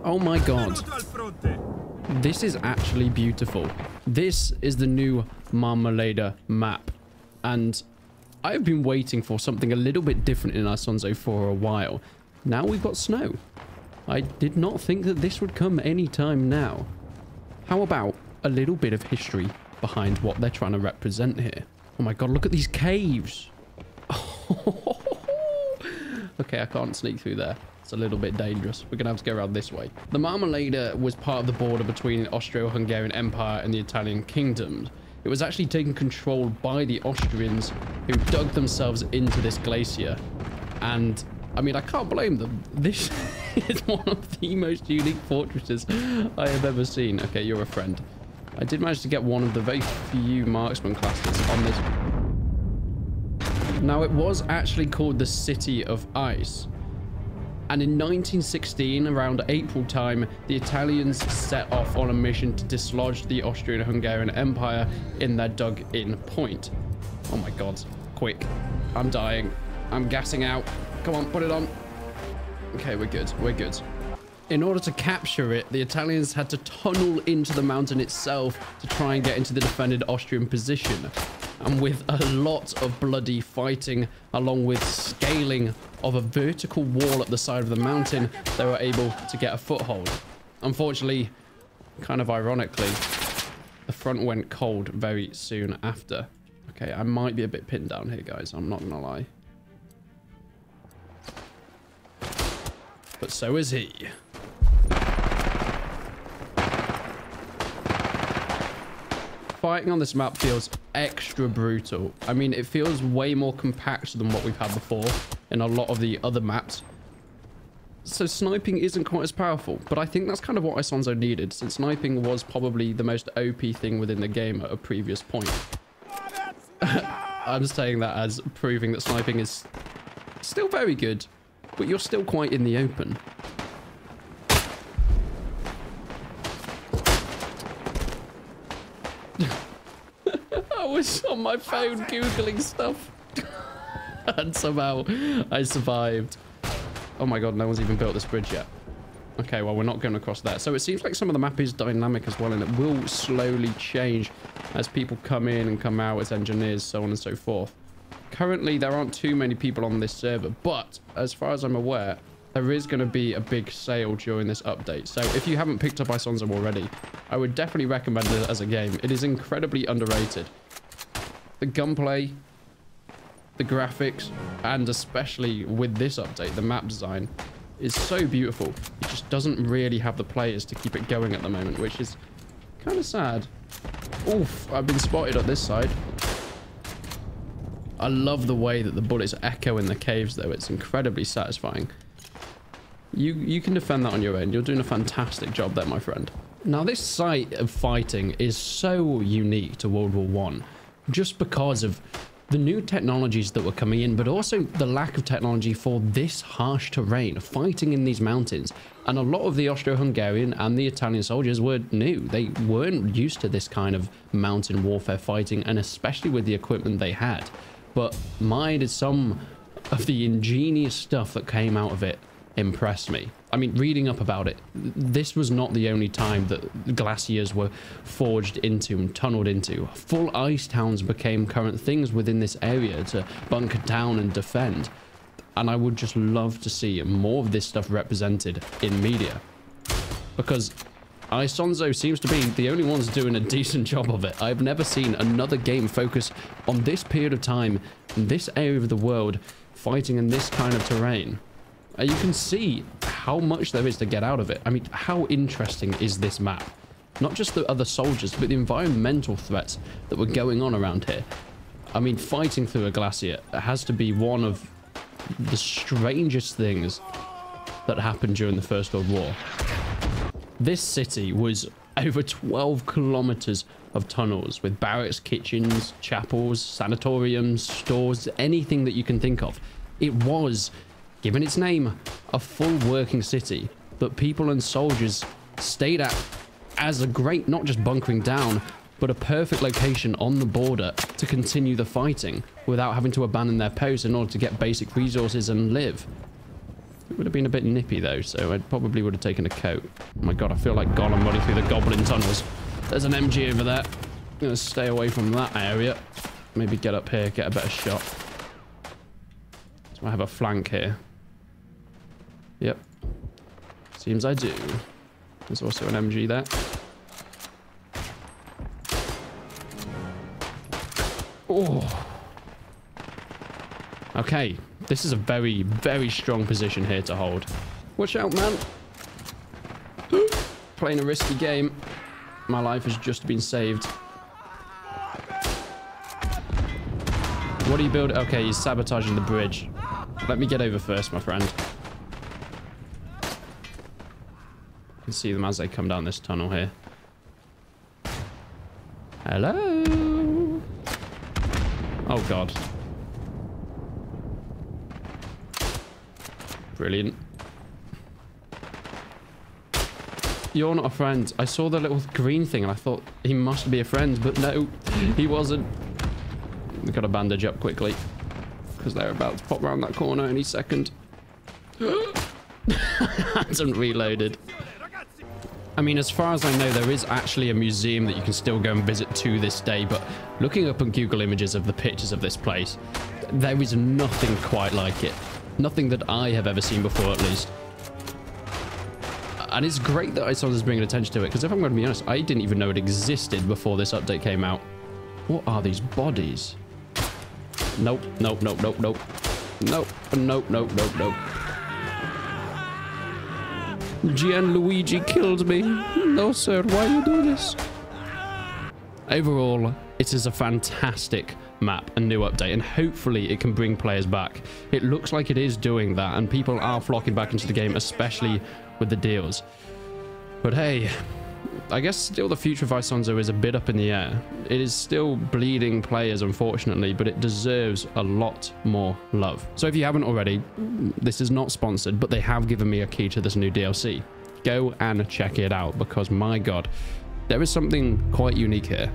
Oh my god. This is actually beautiful. This is the new Marmalade map. And I've been waiting for something a little bit different in Isonzo for a while. Now we've got snow. I did not think that this would come anytime now. How about a little bit of history behind what they're trying to represent here? Oh my god, look at these caves. Okay, I can't sneak through there. It's a little bit dangerous. We're going to have to go around this way. The Marmalade was part of the border between the Austro-Hungarian Empire and the Italian kingdoms. It was actually taken control by the Austrians, who dug themselves into this glacier. And I mean, I can't blame them. This is one of the most unique fortresses I have ever seen. Okay, you're a friend. I did manage to get one of the very few marksman classes on this. Now, it was actually called the City of Ice. And in 1916, around April time, the Italians set off on a mission to dislodge the Austrian-Hungarian Empire in their dug-in point. Oh my god. Quick. I'm dying. I'm gassing out. Come on, put it on. Okay, we're good. We're good. In order to capture it, the Italians had to tunnel into the mountain itself to try and get into the defended Austrian position. And with a lot of bloody fighting, along with scaling of a vertical wall at the side of the mountain, they were able to get a foothold. Unfortunately, kind of ironically, the front went cold very soon after. Okay, I might be a bit pinned down here, guys. I'm not gonna lie. But so is he. Fighting on this map feels extra brutal. I mean, it feels way more compact than what we've had before in a lot of the other maps. So sniping isn't quite as powerful, but I think that's kind of what Isonzo needed, since sniping was probably the most OP thing within the game at a previous point. I'm saying that as proving that sniping is still very good, but you're still quite in the open. I was on my phone Googling stuff. And somehow I survived. Oh my god, no one's even built this bridge yet. Okay, well, we're not going across that. So it seems like some of the map is dynamic as well, and it will slowly change as people come in and come out as engineers, so on and so forth. Currently, there aren't too many people on this server, but as far as I'm aware, there is going to be a big sale during this update. So if you haven't picked up Isonzo already, I would definitely recommend it as a game. It is incredibly underrated. The gunplay, the graphics, and especially with this update, the map design is so beautiful. It just doesn't really have the players to keep it going at the moment, which is kind of sad. Oof, I've been spotted on this side. I love the way that the bullets echo in the caves, though. It's incredibly satisfying. You can defend that on your own. You're doing a fantastic job there, my friend. Now, this site of fighting is so unique to World War I, just because of the new technologies that were coming in, but also the lack of technology for this harsh terrain, fighting in these mountains. And a lot of the Austro-Hungarian and the Italian soldiers were new. They weren't used to this kind of mountain warfare fighting, and especially with the equipment they had. But my, did some of the ingenious stuff that came out of it impressed me. I mean, reading up about it, this was not the only time that glaciers were forged into and tunneled into. Full ice towns became current things within this area to bunker down and defend. And I would just love to see more of this stuff represented in media, because Isonzo seems to be the only ones doing a decent job of it. I've never seen another game focus on this period of time, in this area of the world, fighting in this kind of terrain. You can see how much there is to get out of it. I mean, how interesting is this map? Not just the other soldiers, but the environmental threats that were going on around here. I mean, fighting through a glacier has to be one of the strangest things that happened during the First World War. This city was over 12 kilometers of tunnels with barracks, kitchens, chapels, sanatoriums, stores, anything that you can think of. It was, given its name, a full working city that people and soldiers stayed at as a great, not just bunkering down, but a perfect location on the border to continue the fighting without having to abandon their posts in order to get basic resources and live. It would have been a bit nippy though, so I probably would have taken a coat. Oh my god, I feel like Gollum running through the goblin tunnels. There's an MG over there. I'm gonna stay away from that area. Maybe get up here, get a better shot. So I have a flank here. Yep. Seems I do. There's also an MG there. Oh. Okay. This is a very, very strong position here to hold. Watch out, man. Playing a risky game. My life has just been saved. What are you building? Okay, he's sabotaging the bridge. Let me get over first, my friend. You can see them as they come down this tunnel here. Hello? Oh, God. Brilliant. You're not a friend. I saw the little green thing and I thought he must be a friend, but no, he wasn't. We've got to bandage up quickly because they're about to pop around that corner any second. Hasn't reloaded. I mean, as far as I know, there is actually a museum that you can still go and visit to this day, but looking up on Google Images of the pictures of this place, there is nothing quite like it. Nothing that I have ever seen before, at least. And it's great that Isonzo's bringing attention to it, because if I'm going to be honest, I didn't even know it existed before this update came out. What are these bodies? Nope, nope, nope, nope, nope. Nope, nope, nope, nope, nope. Gianluigi killed me. No, sir, why you do this? Overall, it is a fantastic map, a new update, and hopefully it can bring players back. It looks like it is doing that, and people are flocking back into the game, especially with the deals. But hey, I guess still the future of Isonzo is a bit up in the air. It is still bleeding players, unfortunately, but it deserves a lot more love. So if you haven't already, this is not sponsored, but they have given me a key to this new DLC. Go and check it out, because my god, there is something quite unique here.